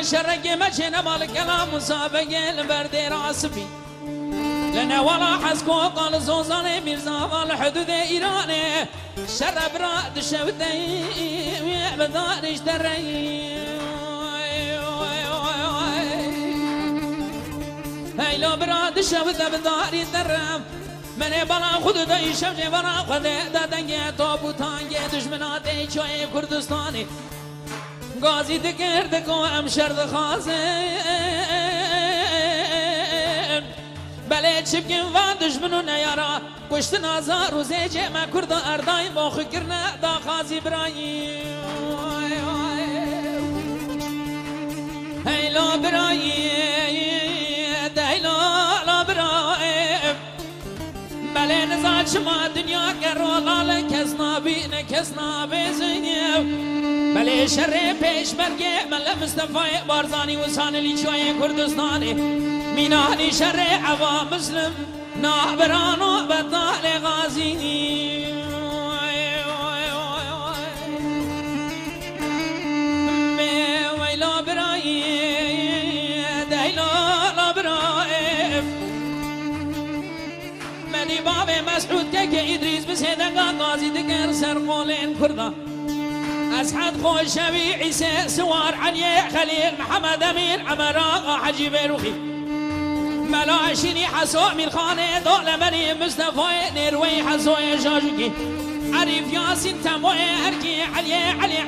بلا شرق مجن بالكلام مسابقة البردي راسبي لنا ولا حسكو قال زوزاني ميرزا والحدود إيراني شرب راد شبتي بدارش دري هاي لو براد شبت بداري درم من بلا خود دای شب بلا خود دادنگه تابوتانگه دشمناتی چای کردستانی غازی دکرد کو ام شرد خازن بله چبکن و دشمنو نیارا کشت نازار و زیجه ما کرد اردای باخو کرنه دا خازی برایی هیلا برایی دیلا برایی بله نزاد شما دنیا کرو لال کس نابین کس نابزنیو بله شر پیش برگه مل مصطفی بارزانی و سانلی چوی کردستانی مینانی شر عوا مسلم نابران و بطال غازی ویلا برایی دیلا برایی منی باب مسعود که ادریس بسیدنگا غازی دگر سرقولین کرده أسعد خوشبي عيسى سوار علي خليل محمد أمين عمراء حجي بيروخي ملاشني حسو من خانة دول مريم مصطفى نروي حسو جاجوكي عريف ياسين تموي أركي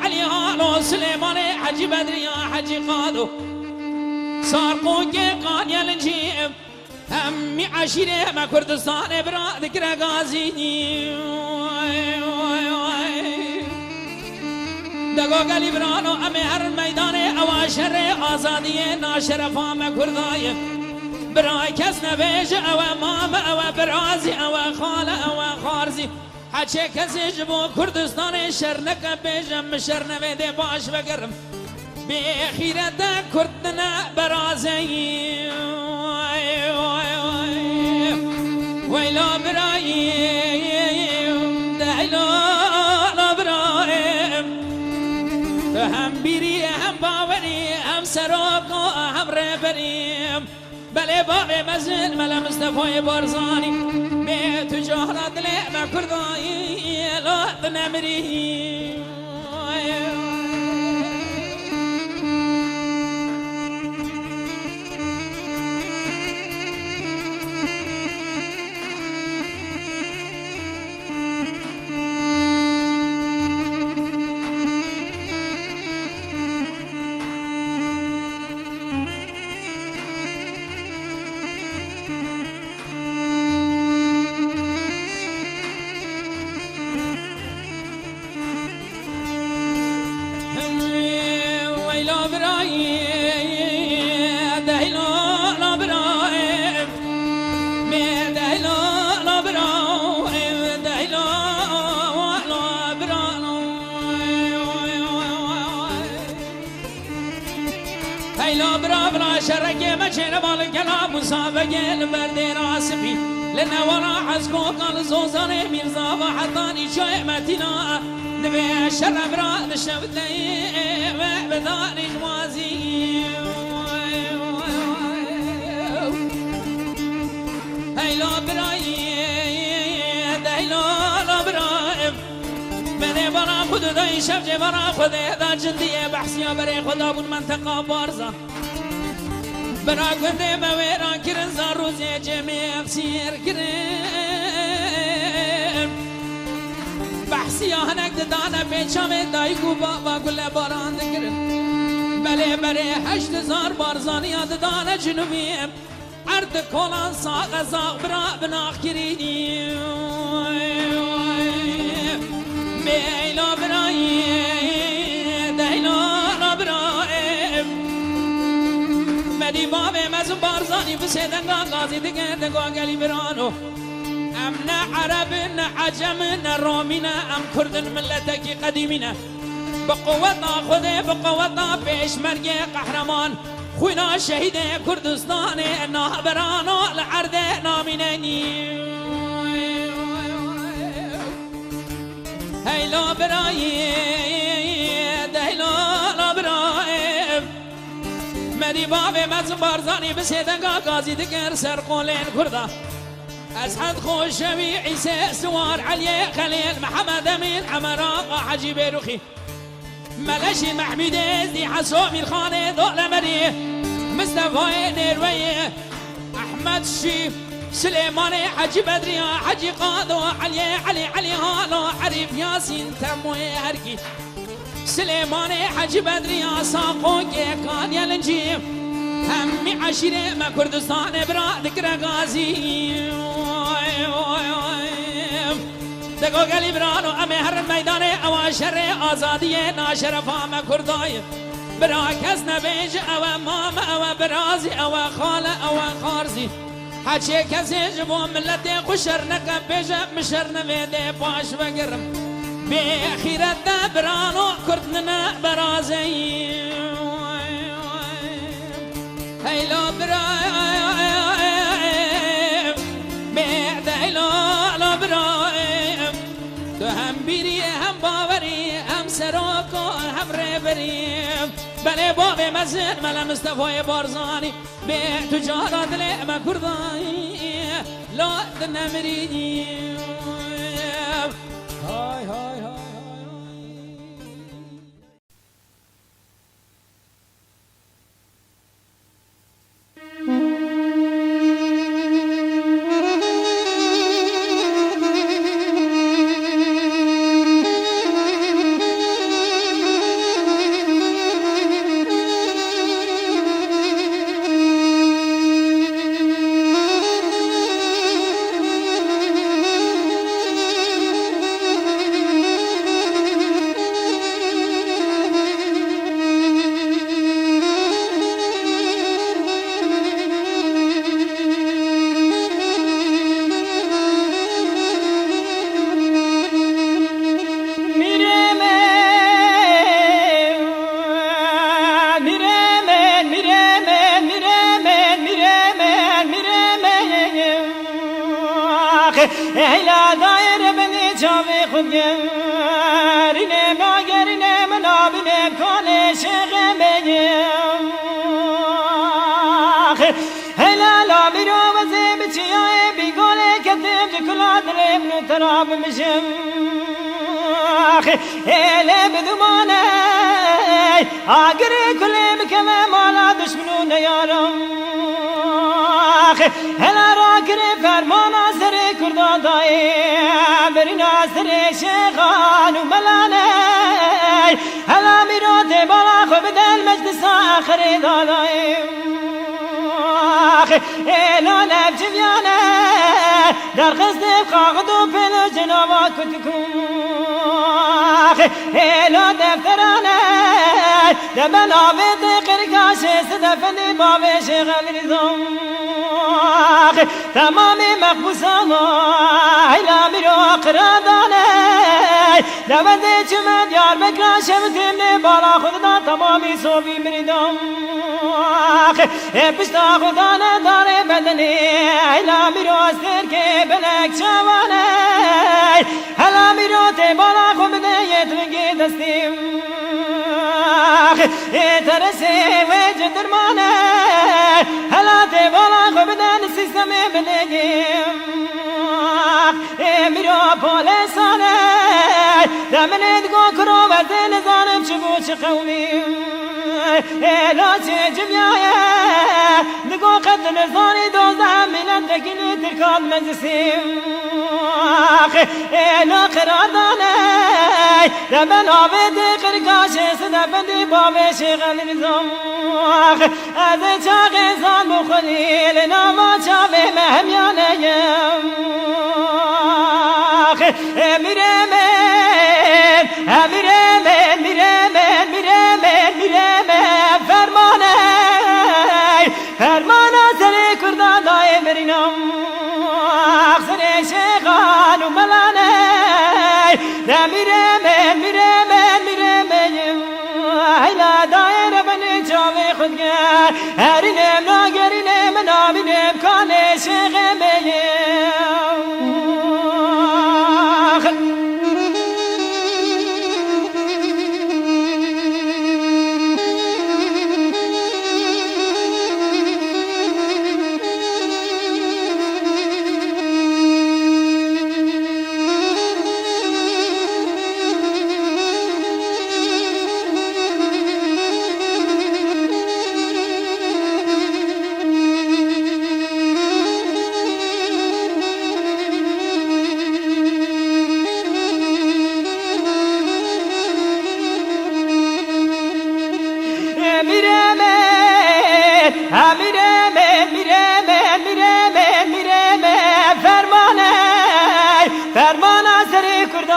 علي هالو سليمان حجي بدري حجي قادو سارقوكي قانيا لنجيب همي عشيرة ما كردستان برا ذكر غازيني دگو گلی برانو امی هر میدان اواشر آزادی ناشرفا مکردای برای کس نبیج او مام او برازی او خال او خارزی حچه کسی جبو کردستان شر نکه بیجم شر نویده باش بگرم بی خیرت کردن برازی ویلا برایی دیلا هم بیری هم باوری هم سراغ و هم ربریم بله باب مزن ملا مصطفی بارزانی به تجارت لعب کردایی لات نمریم شرقي مجن بالكلام مسابقة البردي راسبي لنا ورا حسكو قال زوزاني ميرزا وحطاني شيمتنا نبي شرب راد الشبتي بداني جوازي هيلو براي هيلو براي بني برا خد داي شبجي برا خد دا جندية بحسيا بري خدا بون منطقة بارزة برا کنده مویران کرن زاروزی جمعی سیر کرن بحثی آهنگ دانه پیچام دایگو با گل باران دکرن بله بله 8000 بارزانی دانه جنوبیم ارد کلان ساق زاق برا بناخ کردیم بیلا برایی دیلا برایی مدی باب مزون بارزانی بسیدن غازی دیگه دگو گلی برانو ام نه عرب نه عجم نه رومینه ام کردن ملتکی قدیمینه بقوت خود بقوت پیش مرگ قهرمان خوینا شهید کردستان نابرانو لعرد نامیننی هیلا برایی دیلا برایی بری باب مزن بارزانی بسیدنگا قاضی دگر سر قولین کرده أسعد خوشوي عيسى سوار علي خليل محمد أمين عمراء حجي بيروخي ملاشي محمود ازدي حسومي الخاني دولة مريه مصطفى نيروي أحمد الشيف سليماني حجي بدريا حجي قادو علي هالو عريف ياسين تموي هركي سليماني حجي بدريا ساقو كان يلنجيب همي عشيرة ما كردستان برا ذكر غازي دقو قلي برانو امي هر الميدان او شر آزادي ناشرفا ما كرداي برا كس نبيج او مام او برازي او خال او خارزي حچه کسی جبو ملت خوشر نکم بیجا مشر نویده باش بگرم بی خیرت برانو کردن برازی هیلا برایم بعد هیلا برایم تو هم بیری هم باوری هم سراکان هم ریبریم بله باب مزن ملا مصطفی بارزانی به تجارت لعمه کردایی لا دنمریم های های های هلا داير بني جابي خديرني ما غيرني منابني كل شغمي هلا لا بيرو وزي بتشي بيقول كتب كل عدل من تراب مشم هلا بدمانه اقري كل مكمه ما دشمنون يا رب هلا راكري فرمانا سري كردا داي برنا سري شيخان وملاني هلا ميروتي بالا خبد المجلس آخري داي لا نبجي بيانا در خزد قاقدو بلو جنابا كتكم لا دفترانا دبنا بيت قرقاشي سدفني بابي شغل نظام تمامي مقبوس الله لا ميرو قراداني دبدي چمن يار بكرا شمتني بالا خدنا تمامي صوبي مريدام پشتا خدانه داره بدني لا ميرو استر که بلک چوانه هلا ميرو ته بالا خبده يترنگي دستیم ترسي وجه درمانه هلا ته بالا خبده نسيستم بلگیم ميرو پولسانه دمنت گو کرو وزن زانم چبو چه قومیم لا تجمعي نقول قد نزاني دوزها من الدقيني تركض مجلسين لا قرار داني لمن عبد قرقاشي سدفندي بابي شغل نظام هذا شاقي زان بخليل ناما شافي مهمياني مريمين مريمين مريمين مريمين مريمين فرمانه سري كردا داي مرينام سري شيخان وملاني دا مريمين مريمين مريمين هلا داير بني جاوي خدقا هرينم ناقرينم نابينم كاني شيخمين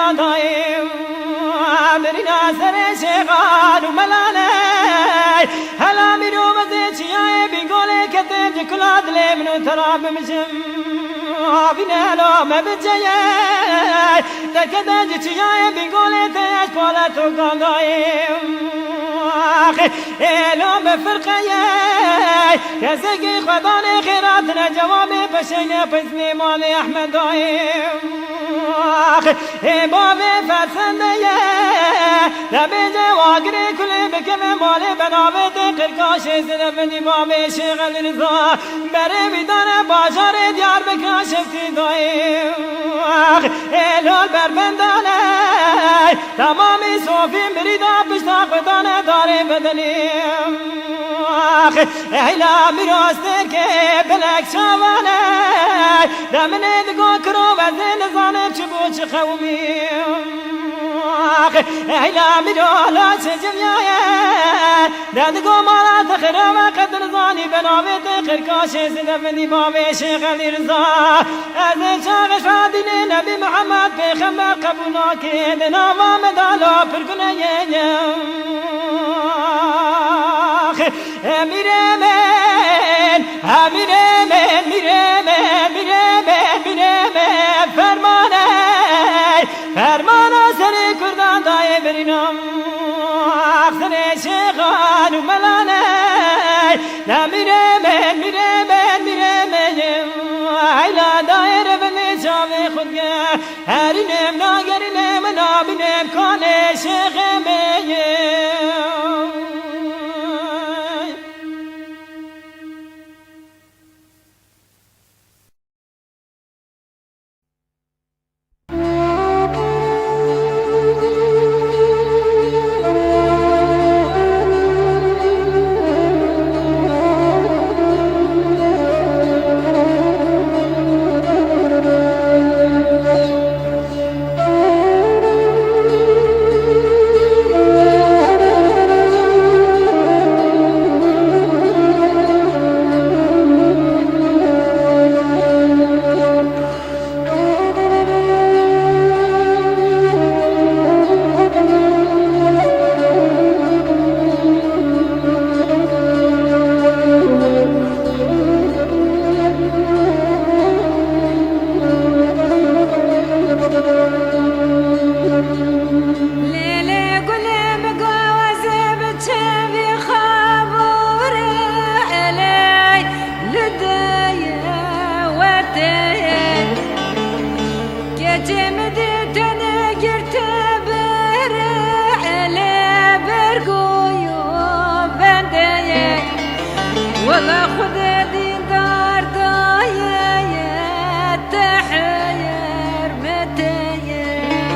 كردان دايم برنا سر شغال وملاني هلا منو مزيج يا بيقولي كتب كلاد لي منو تراب مجم بنا لو ما بجي تكدج يا بيقولي تاج قولتو قايم لو بفرقية كزقي خداني خيراتنا جوابي بشينا بزني مالي أحمد دايم بابي فرسندية لبيجي واقري كل بكم مالي بنابي تقر كاشي زنبني بابي شغل رضا بري بدانا باجاري ديار بكاشفتي دايم لول بربنداني تمامي صوفي مريدا بشتاق بدانا داري بدنيم هلا مراستك بلك شواني دمني دقو كرو وزين زانب شبوش خوميم هلا مرالا شجميايا دقو مالا تخرا وقدر زاني بنابي تخر كاشي زنبني بابي شغل رزا ازن شاغش فاديني نبي محمد بخمر قبولاكي دناوا مدالا پرگنه میرمن فرمانه سری کردان دای برینم سری شیخان و ملانه میرمن ایلا دایر بمی جاوی خودگه هرینم ناگرینم نابینم کانه شیخمیم والله خذ دار دايا تحير متياي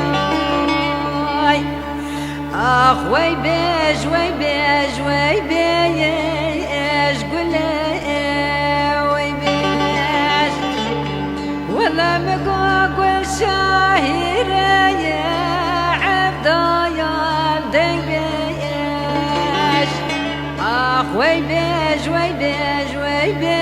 اخ وي بيج ايش قول وي بيج والله مقاقل شاهر يا عبد يا ديبيش اخ وي بيج ايش قول وي بيج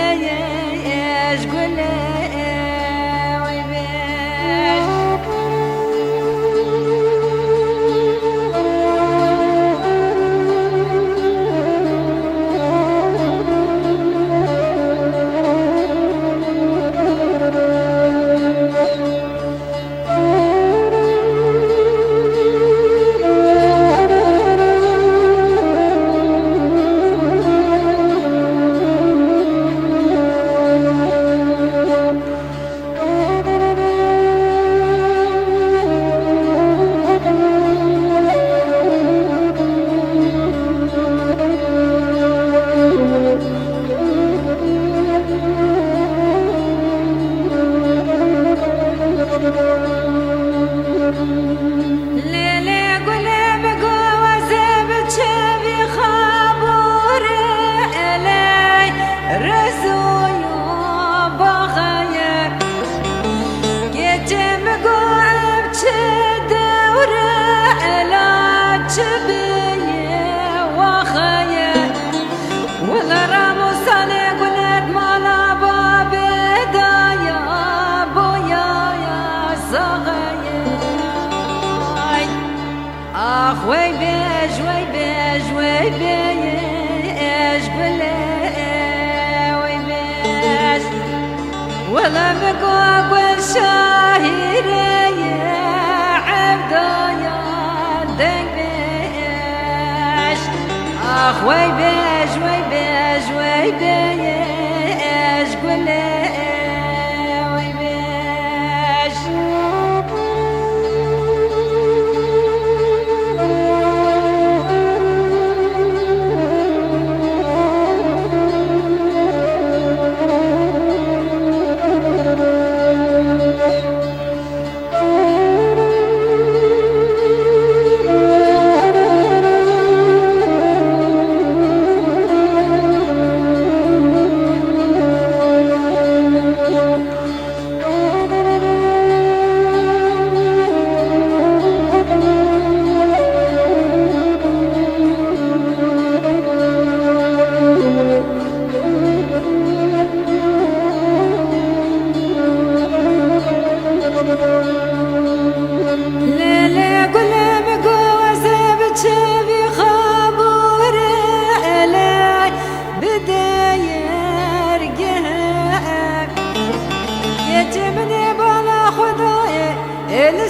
اخ ويبيش ويبيش ويبيش قولي ويبيش ولا بقوق والشاهير يا عبدو يا دقبيش اخ ويبيش ويبيش ويبيش قولي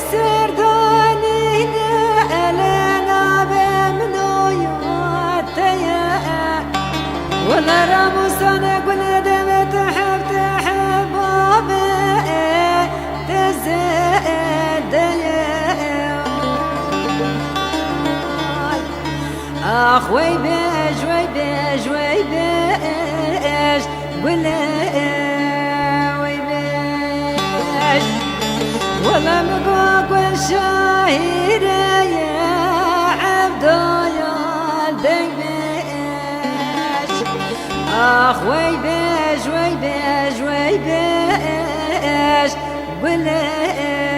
السرداني لنا بمنو يوتيا ولا راموس انا قل دم تحب تحب تزيد اخ ويبيش ويبيش ويبيش قل ويبيش ولا مقوق والشاهير يا عبدو يا دقبيش اخ ويبيش ويبيش ويبيش قولي